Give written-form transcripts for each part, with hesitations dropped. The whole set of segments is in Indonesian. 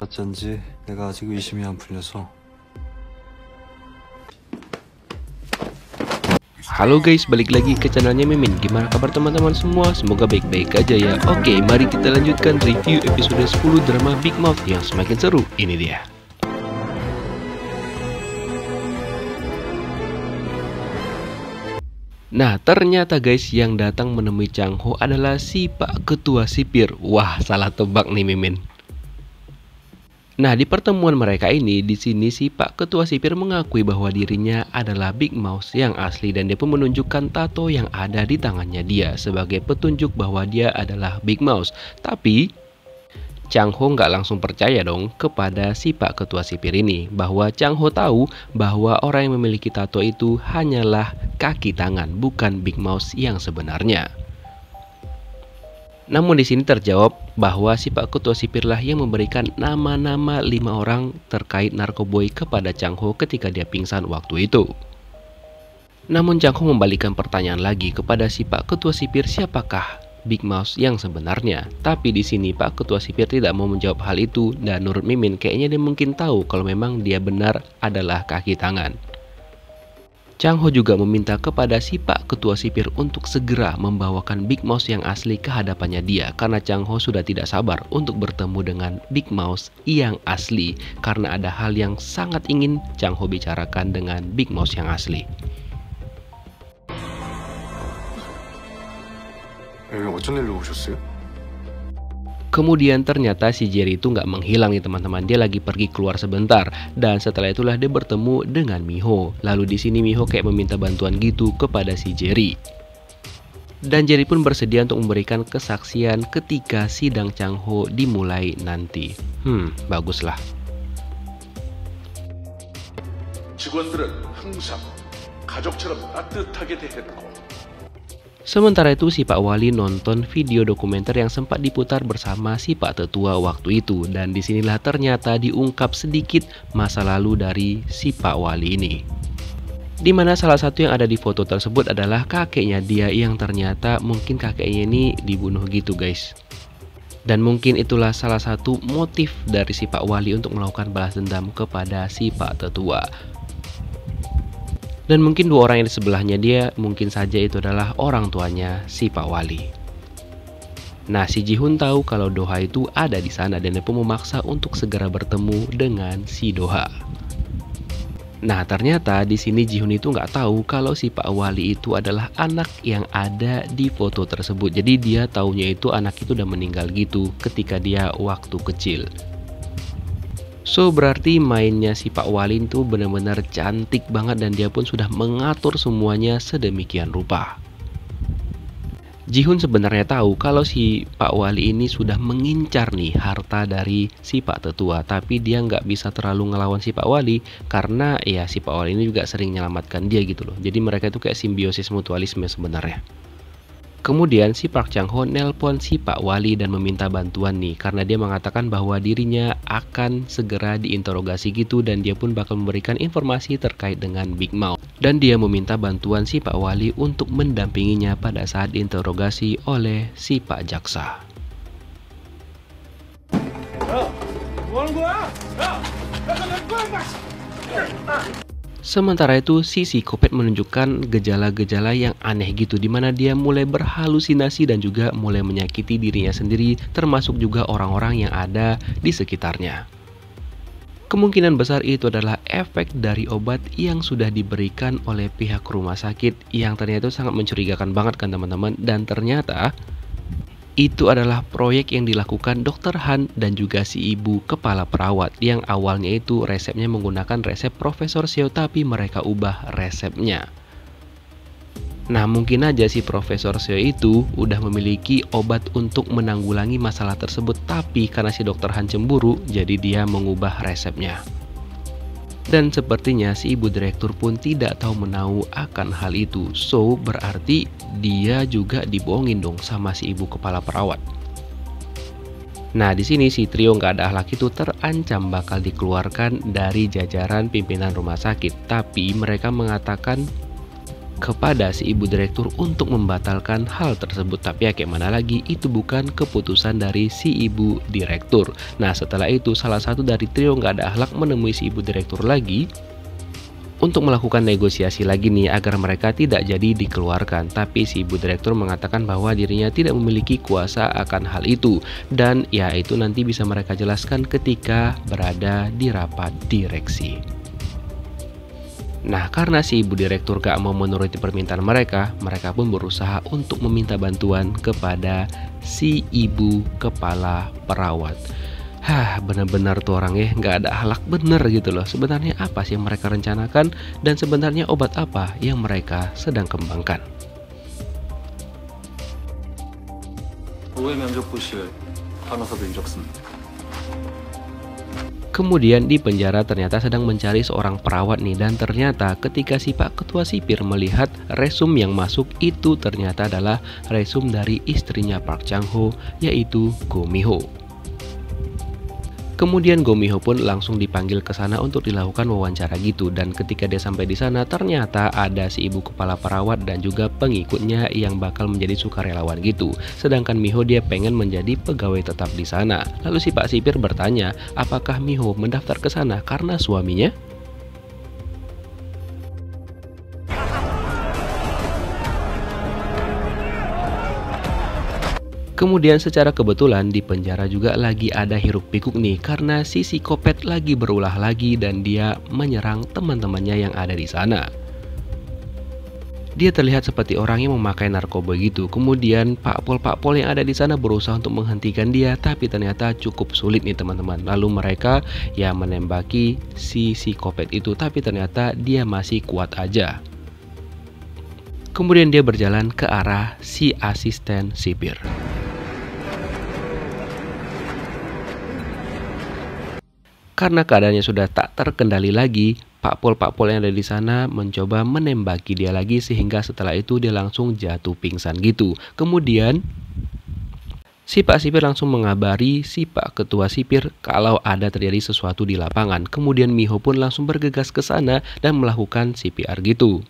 어쩐지 내가 아직 의심이 안 풀려서. Halo guys, balik lagi ke channelnya Mimin. Gimana kabar teman-teman semua? Semoga baik-baik aja ya. Oke, mari kita lanjutkan review episode 10 drama Big Mouth yang semakin seru. Ini dia. Nah, ternyata guys, yang datang menemui Chang Ho adalah si Pak Ketua Sipir. Wah, salah tebak nih Mimin. Nah, di pertemuan mereka ini, di sini si Pak Ketua Sipir mengakui bahwa dirinya adalah Big Mouth yang asli dan dia pun menunjukkan tato yang ada di tangannya dia sebagai petunjuk bahwa dia adalah Big Mouth. Tapi Chang Ho nggak langsung percaya dong kepada si Pak Ketua Sipir ini, bahwa Chang Ho tahu bahwa orang yang memiliki tato itu hanyalah kaki tangan, bukan Big Mouth yang sebenarnya. Namun di sini terjawab bahwa si Pak Ketua Sipirlah yang memberikan nama-nama 5 orang terkait narkoboy kepada Chang Ho ketika dia pingsan waktu itu. Namun Chang Ho membalikan pertanyaan lagi kepada si Pak Ketua Sipir, siapakah Big Mouth yang sebenarnya? Tapi di sini Pak Ketua Sipir tidak mau menjawab hal itu dan menurut Mimin kayaknya dia mungkin tahu kalau memang dia benar adalah kaki tangan. Chang Ho juga meminta kepada si Pak Ketua Sipir untuk segera membawakan Big Mouth yang asli ke hadapannya dia, karena Chang Ho sudah tidak sabar untuk bertemu dengan Big Mouth yang asli karena ada hal yang sangat ingin Chang Ho bicarakan dengan Big Mouth yang asli. 어쩐 일로 오셨어요? Kemudian ternyata si Jerry itu nggak menghilang nih teman-teman, dia lagi pergi keluar sebentar dan setelah itulah dia bertemu dengan Miho. Lalu di sini Miho kayak meminta bantuan gitu kepada si Jerry. Dan Jerry pun bersedia untuk memberikan kesaksian ketika sidang Chang Ho dimulai nanti. Baguslah. 직원들은 항상 가족처럼 따뜻하게 대해놓고. Sementara itu si Pak Wali nonton video dokumenter yang sempat diputar bersama si Pak Tetua waktu itu, dan disinilah ternyata diungkap sedikit masa lalu dari si Pak Wali ini. Dimana salah satu yang ada di foto tersebut adalah kakeknya dia yang ternyata mungkin kakeknya ini dibunuh gitu guys. Dan mungkin itulah salah satu motif dari si Pak Wali untuk melakukan balas dendam kepada si Pak Tetua. Dan mungkin 2 orang yang di sebelahnya dia mungkin saja itu adalah orang tuanya si Pak Wali. Nah, si Ji-Hoon tahu kalau Do-ha itu ada di sana dan dia pun memaksa untuk segera bertemu dengan si Do-ha. Nah, ternyata di sini Ji-Hoon itu nggak tahu kalau si Pak Wali itu adalah anak yang ada di foto tersebut. Jadi dia taunya itu anak itu udah meninggal gitu ketika dia waktu kecil. So berarti mainnya si Pak Wali itu benar-benar cantik banget dan dia pun sudah mengatur semuanya sedemikian rupa. Ji-Hoon sebenarnya tahu kalau si Pak Wali ini sudah mengincar nih harta dari si Pak Tetua, tapi dia nggak bisa terlalu ngelawan si Pak Wali karena ya si Pak Wali ini juga sering menyelamatkan dia gitu loh. Jadi mereka itu kayak simbiosis mutualisme sebenarnya. Kemudian si Park Chang Ho nelpon si Pak Wali dan meminta bantuan nih, karena dia mengatakan bahwa dirinya akan segera diinterogasi gitu dan dia pun bakal memberikan informasi terkait dengan Big Mouth. Dan dia meminta bantuan si Pak Wali untuk mendampinginya pada saat diinterogasi oleh si Pak Jaksa. Sementara itu si psikopat menunjukkan gejala-gejala yang aneh gitu, dimana dia mulai berhalusinasi dan juga mulai menyakiti dirinya sendiri termasuk juga orang-orang yang ada di sekitarnya. Kemungkinan besar itu adalah efek dari obat yang sudah diberikan oleh pihak rumah sakit yang ternyata sangat mencurigakan banget kan teman-teman, dan ternyata itu adalah proyek yang dilakukan Dr. Han dan juga si ibu kepala perawat yang awalnya itu resepnya menggunakan resep Profesor Seo tapi mereka ubah resepnya. Nah mungkin aja si Profesor Seo itu udah memiliki obat untuk menanggulangi masalah tersebut, tapi karena si Dr. Han cemburu jadi dia mengubah resepnya. Dan sepertinya si ibu direktur pun tidak tahu menahu akan hal itu. So berarti dia juga dibohongin dong sama si ibu kepala perawat. Nah di sini si trio nggak ada akhlak itu terancam bakal dikeluarkan dari jajaran pimpinan rumah sakit. Tapi mereka mengatakan kepada si ibu direktur untuk membatalkan hal tersebut. Tapi ya kayak mana lagi, itu bukan keputusan dari si ibu direktur. Nah setelah itu salah satu dari trio nggak ada akhlak menemui si ibu direktur lagi untuk melakukan negosiasi lagi nih agar mereka tidak jadi dikeluarkan. Tapi si ibu direktur mengatakan bahwa dirinya tidak memiliki kuasa akan hal itu, dan ya itu nanti bisa mereka jelaskan ketika berada di rapat direksi. Nah karena si ibu direktur gak mau menuruti permintaan mereka, mereka pun berusaha untuk meminta bantuan kepada si ibu kepala perawat. Benar-benar tuh orang ya nggak ada akhlak bener gitu loh. Sebenarnya apa sih yang mereka rencanakan, dan sebenarnya obat apa yang mereka sedang kembangkan. Kemudian di penjara ternyata sedang mencari seorang perawat nih, dan ternyata ketika si Pak Ketua Sipir melihat resum yang masuk itu ternyata adalah resum dari istrinya Park Chang-ho, yaitu Go Mi-ho. Kemudian Go Mi-ho pun langsung dipanggil ke sana untuk dilakukan wawancara gitu, dan ketika dia sampai di sana ternyata ada si ibu kepala perawat dan juga pengikutnya yang bakal menjadi sukarelawan gitu. Sedangkan Mi-ho dia pengen menjadi pegawai tetap di sana. Lalu si Pak Sipir bertanya, apakah Mi-ho mendaftar ke sana karena suaminya? Kemudian secara kebetulan di penjara juga lagi ada hiruk pikuk nih, karena si psikopat lagi berulah lagi dan dia menyerang teman-temannya yang ada di sana. Dia terlihat seperti orang yang memakai narkoba gitu. Kemudian Pak Pol yang ada di sana berusaha untuk menghentikan dia, tapi ternyata cukup sulit nih teman-teman. Lalu mereka ya menembaki si psikopat itu, tapi ternyata dia masih kuat aja. Kemudian dia berjalan ke arah si asisten sipir. Karena keadaannya sudah tak terkendali lagi, Pak Pol yang ada di sana mencoba menembaki dia lagi, sehingga setelah itu dia langsung jatuh pingsan gitu. Kemudian si Pak Sipir langsung mengabari si Pak Ketua Sipir kalau ada terjadi sesuatu di lapangan. Kemudian Mi-ho pun langsung bergegas ke sana dan melakukan CPR gitu.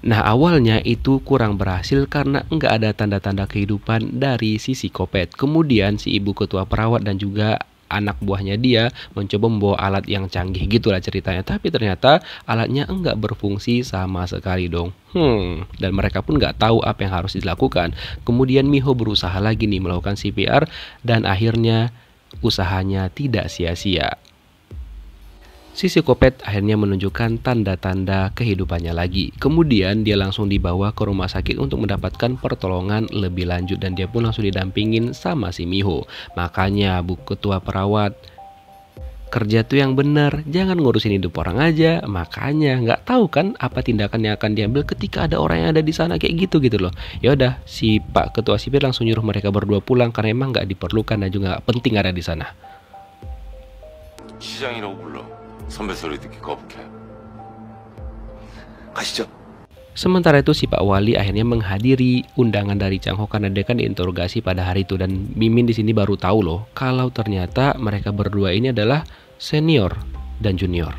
Nah awalnya itu kurang berhasil karena nggak ada tanda-tanda kehidupan dari si psikopat. Kemudian si ibu ketua perawat dan juga anak buahnya dia mencoba membawa alat yang canggih gitulah ceritanya, tapi ternyata alatnya enggak berfungsi sama sekali dong. Dan mereka pun nggak tahu apa yang harus dilakukan. Kemudian Mi-ho berusaha lagi nih melakukan CPR, dan akhirnya usahanya tidak sia-sia. Si psikopat akhirnya menunjukkan tanda-tanda kehidupannya lagi. Kemudian dia langsung dibawa ke rumah sakit untuk mendapatkan pertolongan lebih lanjut, dan dia pun langsung didampingin sama si Mi-ho. Makanya Bu Ketua Perawat, kerja tuh yang benar, jangan ngurusin hidup orang aja. Makanya nggak tahu kan apa tindakan yang akan diambil ketika ada orang yang ada di sana kayak gitu loh. Ya udah, si Pak Ketua Sipir langsung nyuruh mereka berdua pulang karena emang nggak diperlukan dan juga nggak penting ada di sana. 시장이라고 불러. 선배 소리 듣기 거북해. 가시죠. Sementara itu si Pak Wali akhirnya menghadiri undangan dari Chang-ho karena dia kan diinterogasi pada hari itu, dan Mimin di sini baru tahu loh kalau ternyata mereka berdua ini adalah senior dan junior.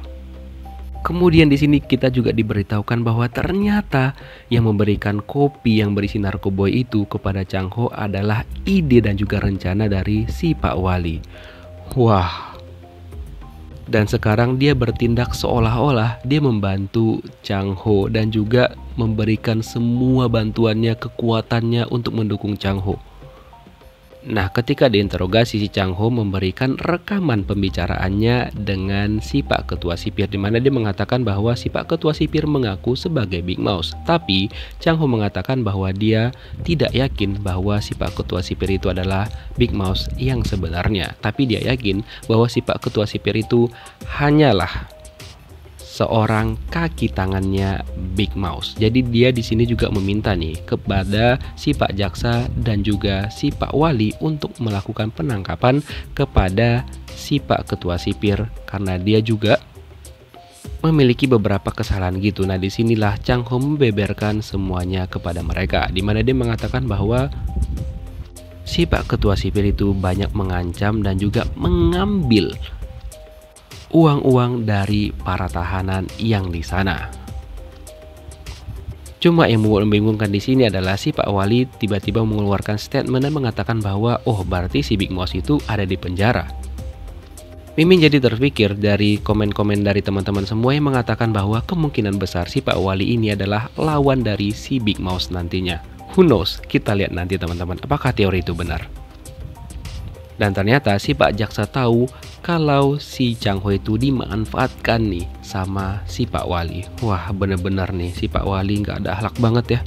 Kemudian di sini kita juga diberitahukan bahwa ternyata yang memberikan kopi yang berisi narkoba itu kepada Chang-ho adalah ide dan juga rencana dari si Pak Wali. Wah. Dan sekarang dia bertindak seolah-olah dia membantu Chang-ho dan juga memberikan semua bantuannya, kekuatannya untuk mendukung Chang-ho. Nah ketika diinterogasi, si Chang-ho memberikan rekaman pembicaraannya dengan si Pak Ketua Sipir, dimana dia mengatakan bahwa si Pak Ketua Sipir mengaku sebagai Big Mouse. Tapi Chang-ho mengatakan bahwa dia tidak yakin bahwa si Pak Ketua Sipir itu adalah Big Mouse yang sebenarnya. Tapi dia yakin bahwa si Pak Ketua Sipir itu hanyalah seorang kaki tangannya Big Mouse. Jadi dia di sini juga meminta nih kepada si Pak Jaksa dan juga si Pak Wali untuk melakukan penangkapan kepada si Pak Ketua Sipir karena dia juga memiliki beberapa kesalahan gitu. Nah disinilah Chang-ho membeberkan semuanya kepada mereka, dimana dia mengatakan bahwa si Pak Ketua Sipir itu banyak mengancam dan juga mengambil uang-uang dari para tahanan yang di sana. Cuma yang membingungkan di sini adalah si Pak Wali tiba-tiba mengeluarkan statement dan mengatakan bahwa oh berarti si Big Mouse itu ada di penjara. Mimin jadi terpikir dari komen-komen dari teman-teman semua yang mengatakan bahwa kemungkinan besar si Pak Wali ini adalah lawan dari si Big Mouse nantinya. Who knows? Kita lihat nanti teman-teman apakah teori itu benar. Dan ternyata si Pak Jaksa tahu kalau si Chang Ho itu dimanfaatkan nih sama si Pak Wali. Wah bener-bener nih si Pak Wali nggak ada akhlak banget ya.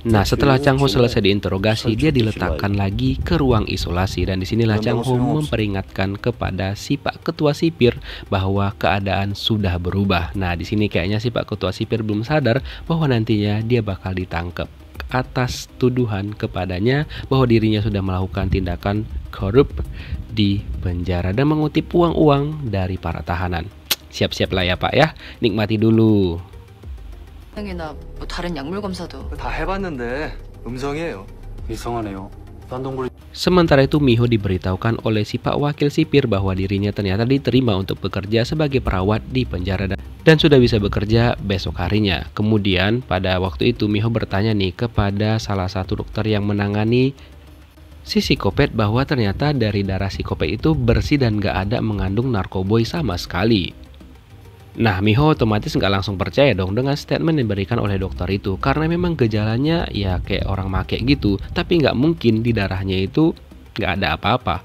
Nah setelah Chang Ho selesai diinterogasi, dia diletakkan lagi ke ruang isolasi. Dan disinilah Chang Ho memperingatkan kepada si Pak Ketua Sipir bahwa keadaan sudah berubah. Nah di sini kayaknya si Pak Ketua Sipir belum sadar bahwa nantinya dia bakal ditangkap atas tuduhan kepadanya bahwa dirinya sudah melakukan tindakan korup di penjara dan mengutip uang-uang dari para tahanan. Siap-siap lah ya Pak ya, nikmati dulu. 이나 뭐 다른 약물 검사도 다 해봤는데 음성이에요. 이상하네요. 딴동굴이 Sementara itu Miho diberitahukan oleh si Pak Wakil Sipir bahwa dirinya ternyata diterima untuk bekerja sebagai perawat di penjara dan sudah bisa bekerja besok harinya. Kemudian pada waktu itu Miho bertanya nih kepada salah satu dokter yang menangani si psikopat bahwa ternyata dari darah psikopat itu bersih dan gak ada mengandung narkoboy sama sekali. Nah Miho otomatis nggak langsung percaya dong dengan statement yang diberikan oleh dokter itu, karena memang gejalanya ya kayak orang make gitu, tapi nggak mungkin di darahnya itu nggak ada apa-apa.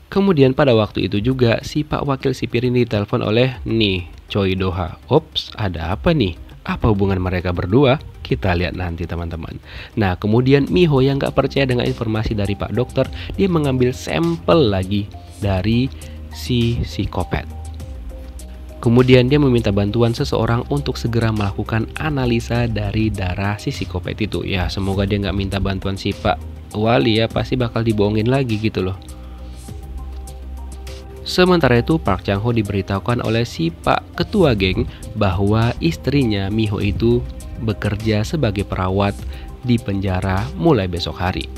Kemudian pada waktu itu juga si Pak Wakil Sipir ini ditelepon oleh nih Choi Doha. Ops, ada apa nih? Apa hubungan mereka berdua? Kita lihat nanti teman-teman. Nah kemudian Miho yang nggak percaya dengan informasi dari Pak Dokter, dia mengambil sampel lagi dari si psikopat. Kemudian dia meminta bantuan seseorang untuk segera melakukan analisa dari darah si psikopat itu. Ya semoga dia nggak minta bantuan si Pak Wali ya, pasti bakal dibohongin lagi gitu loh. Sementara itu Park Chang Ho diberitahukan oleh si Pak Ketua Geng bahwa istrinya Miho itu bekerja sebagai perawat di penjara mulai besok hari.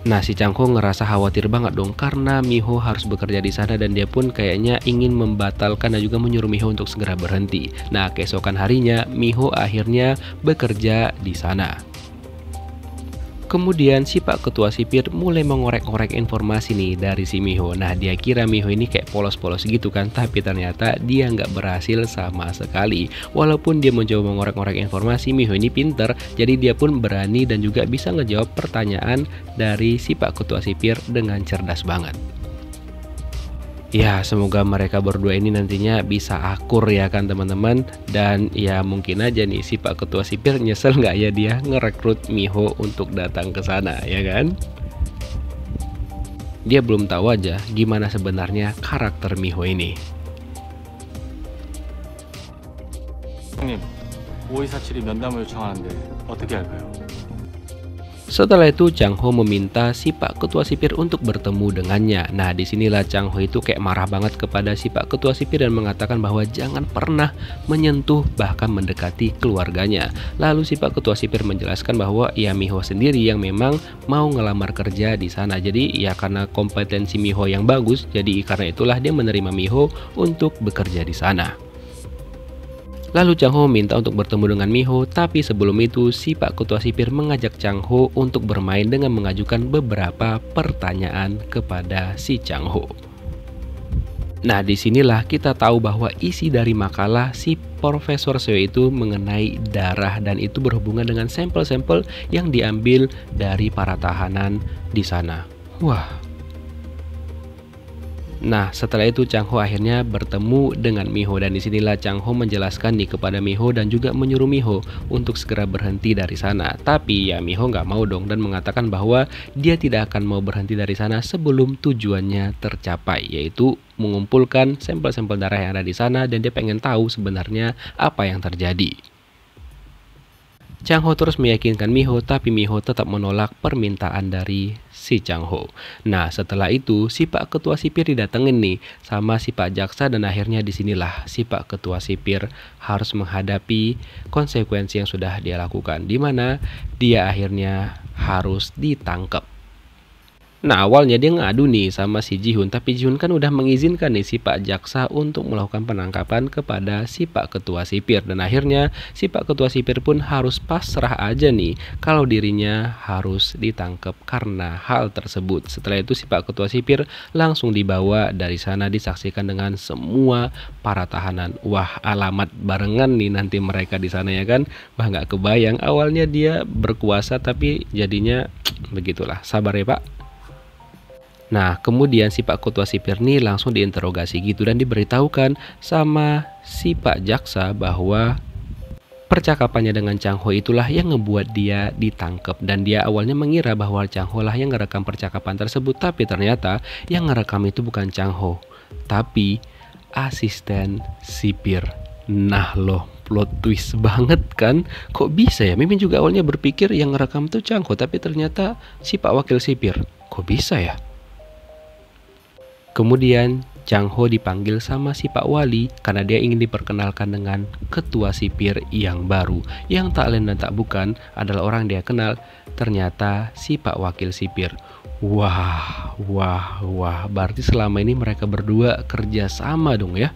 Nah si Chang Ho ngerasa khawatir banget dong karena Miho harus bekerja di sana dan dia pun kayaknya ingin membatalkan dan juga menyuruh Miho untuk segera berhenti. Nah keesokan harinya Miho akhirnya bekerja di sana. Kemudian si Pak Ketua Sipir mulai mengorek-ngorek informasi nih dari si Miho. Nah dia kira Miho ini kayak polos-polos gitu kan, tapi ternyata dia nggak berhasil sama sekali. Walaupun dia mencoba mengorek-ngorek informasi, Miho ini pinter, jadi dia pun berani dan juga bisa ngejawab pertanyaan dari si Pak Ketua Sipir dengan cerdas banget. Ya semoga mereka berdua ini nantinya bisa akur ya kan teman-teman. Dan ya mungkin aja nih si Pak Ketua Sipir nyesel nggak ya dia ngerekrut Miho untuk datang ke sana ya kan. Dia belum tahu aja gimana sebenarnya karakter Miho ini. 형님, 오이사칠이 면담을 요청하는데 어떻게 할까요? Setelah itu Chang Ho meminta si Pak Ketua Sipir untuk bertemu dengannya. Nah disinilah Chang Ho itu kayak marah banget kepada si Pak Ketua Sipir dan mengatakan bahwa jangan pernah menyentuh bahkan mendekati keluarganya. Lalu si Pak Ketua Sipir menjelaskan bahwa ya Miho sendiri yang memang mau ngelamar kerja di sana. Jadi ya karena kompetensi Miho yang bagus, jadi karena itulah dia menerima Miho untuk bekerja di sana. Lalu Chang Ho minta untuk bertemu dengan Miho, tapi sebelum itu si Pak Ketua Sipir mengajak Chang Ho untuk bermain dengan mengajukan beberapa pertanyaan kepada si Chang Ho. Nah disinilah kita tahu bahwa isi dari makalah si Profesor Seo itu mengenai darah dan itu berhubungan dengan sampel-sampel yang diambil dari para tahanan di sana. Wah. Nah setelah itu Chang Ho akhirnya bertemu dengan Miho dan disinilah Chang Ho menjelaskan nih kepada Miho dan juga menyuruh Miho untuk segera berhenti dari sana. Tapi ya Miho nggak mau dong dan mengatakan bahwa dia tidak akan mau berhenti dari sana sebelum tujuannya tercapai, yaitu mengumpulkan sampel-sampel darah yang ada di sana dan dia pengen tahu sebenarnya apa yang terjadi. Chang Ho terus meyakinkan Miho, tapi Miho tetap menolak permintaan dari si Chang Ho. Nah setelah itu si Pak Ketua Sipir didatengin nih sama si Pak Jaksa dan akhirnya disinilah si Pak Ketua Sipir harus menghadapi konsekuensi yang sudah dia lakukan, di mana dia akhirnya harus ditangkap. Nah, awalnya dia ngadu nih sama si Ji-hoon, tapi Ji-hoon kan udah mengizinkan nih si Pak Jaksa untuk melakukan penangkapan kepada si Pak Ketua Sipir. Dan akhirnya si Pak Ketua Sipir pun harus pasrah aja nih kalau dirinya harus ditangkap karena hal tersebut. Setelah itu si Pak Ketua Sipir langsung dibawa dari sana, disaksikan dengan semua para tahanan. Wah, alamat barengan nih nanti mereka di sana ya kan. Wah, nggak kebayang awalnya dia berkuasa tapi jadinya begitulah. Sabar ya Pak. Nah, kemudian si Pak Ketua Sipir nih langsung diinterogasi gitu dan diberitahukan sama si Pak Jaksa bahwa percakapannya dengan Chang Ho itulah yang ngebuat dia ditangkap. Dan dia awalnya mengira bahwa Chang Ho lah yang ngerekam percakapan tersebut, tapi ternyata yang ngerekam itu bukan Chang Ho, tapi asisten sipir. Nah loh, plot twist banget kan? Kok bisa ya? Mimin juga awalnya berpikir yang ngerekam tuh Chang Ho, tapi ternyata si Pak Wakil Sipir. Kok bisa ya? Kemudian Chang Ho dipanggil sama si Pak Wali karena dia ingin diperkenalkan dengan ketua sipir yang baru, yang tak lain dan tak bukan adalah orang dia kenal, ternyata si Pak Wakil Sipir. Wah, berarti selama ini mereka berdua kerja sama dong ya.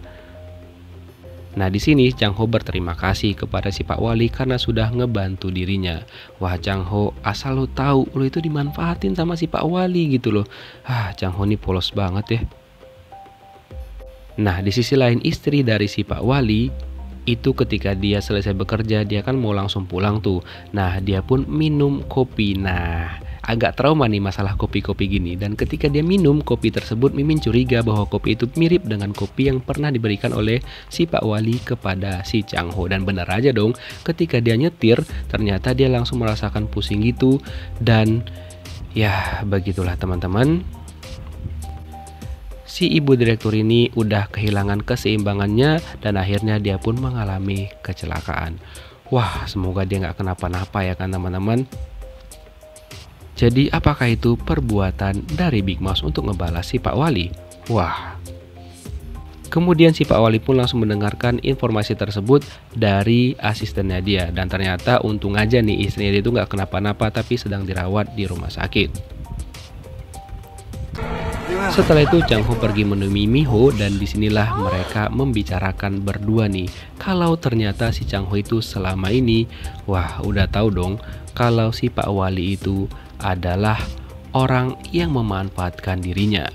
Nah, di sini Chang Ho berterima kasih kepada si Pak Wali karena sudah ngebantu dirinya. Wah, Chang Ho, asal lo tahu lo itu dimanfaatin sama si Pak Wali gitu loh. Chang Ho ini polos banget ya. Nah, di sisi lain istri dari si Pak Wali itu ketika dia selesai bekerja dia kan mau langsung pulang tuh. Nah, dia pun minum kopi. Nah, agak trauma nih masalah kopi-kopi gini. Dan ketika dia minum kopi tersebut, Mimin curiga bahwa kopi itu mirip dengan kopi yang pernah diberikan oleh si Pak Wali kepada si Chang Ho. Dan benar aja dong, ketika dia nyetir ternyata dia langsung merasakan pusing gitu. Dan ya begitulah teman-teman, si ibu direktur ini udah kehilangan keseimbangannya dan akhirnya dia pun mengalami kecelakaan. Wah, semoga dia nggak kenapa-napa ya kan teman-teman. Jadi apakah itu perbuatan dari Big Mouse untuk ngebalas si Pak Wali? Wah. Kemudian si Pak Wali pun langsung mendengarkan informasi tersebut dari asistennya dia. Dan ternyata untung aja nih istrinya dia itu nggak kenapa-napa tapi sedang dirawat di rumah sakit. Setelah itu Chang Ho pergi menemui Miho dan disinilah mereka membicarakan berdua nih. Kalau ternyata si Chang Ho itu selama ini, wah udah tahu dong kalau si Pak Wali itu adalah orang yang memanfaatkan dirinya.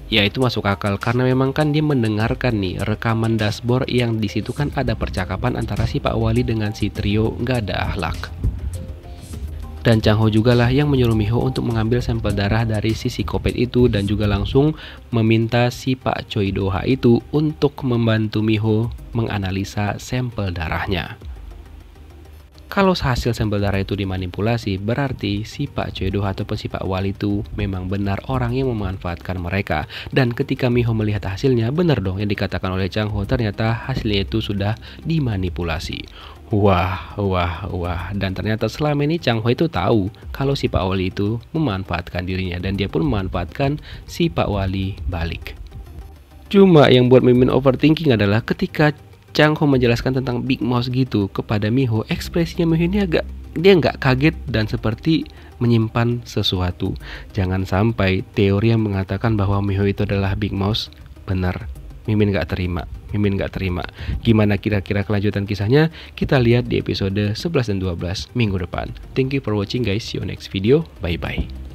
Ya itu masuk akal karena memang kan dia mendengarkan nih rekaman dashboard yang di situ kan ada percakapan antara si Pak Wali dengan si trio nggak ada akhlak. Dan Chang Ho juga lah yang menyuruh Miho untuk mengambil sampel darah dari si psikopat itu dan juga langsung meminta si Pak Choi Do-ha itu untuk membantu Miho menganalisa sampel darahnya. Kalau hasil sampel darah itu dimanipulasi, berarti si Pak Choi Do-ha ataupun si Pak Wali itu memang benar orang yang memanfaatkan mereka. Dan ketika Miho melihat hasilnya, benar dong yang dikatakan oleh Chang Ho, ternyata hasilnya itu sudah dimanipulasi. Wah. Dan ternyata selama ini Chang Ho itu tahu kalau si Pak Wali itu memanfaatkan dirinya dan dia pun memanfaatkan si Pak Wali balik. Cuma yang buat Mimin overthinking adalah ketika Chang Ho menjelaskan tentang Big Mouse gitu kepada Miho, ekspresinya Miho ini dia nggak kaget dan seperti menyimpan sesuatu. Jangan sampai teori yang mengatakan bahwa Miho itu adalah Big Mouse benar. Mimin nggak terima. Gimana kira-kira kelanjutan kisahnya? Kita lihat di episode 11 dan 12 minggu depan. Thank you for watching guys. See you next video. Bye bye.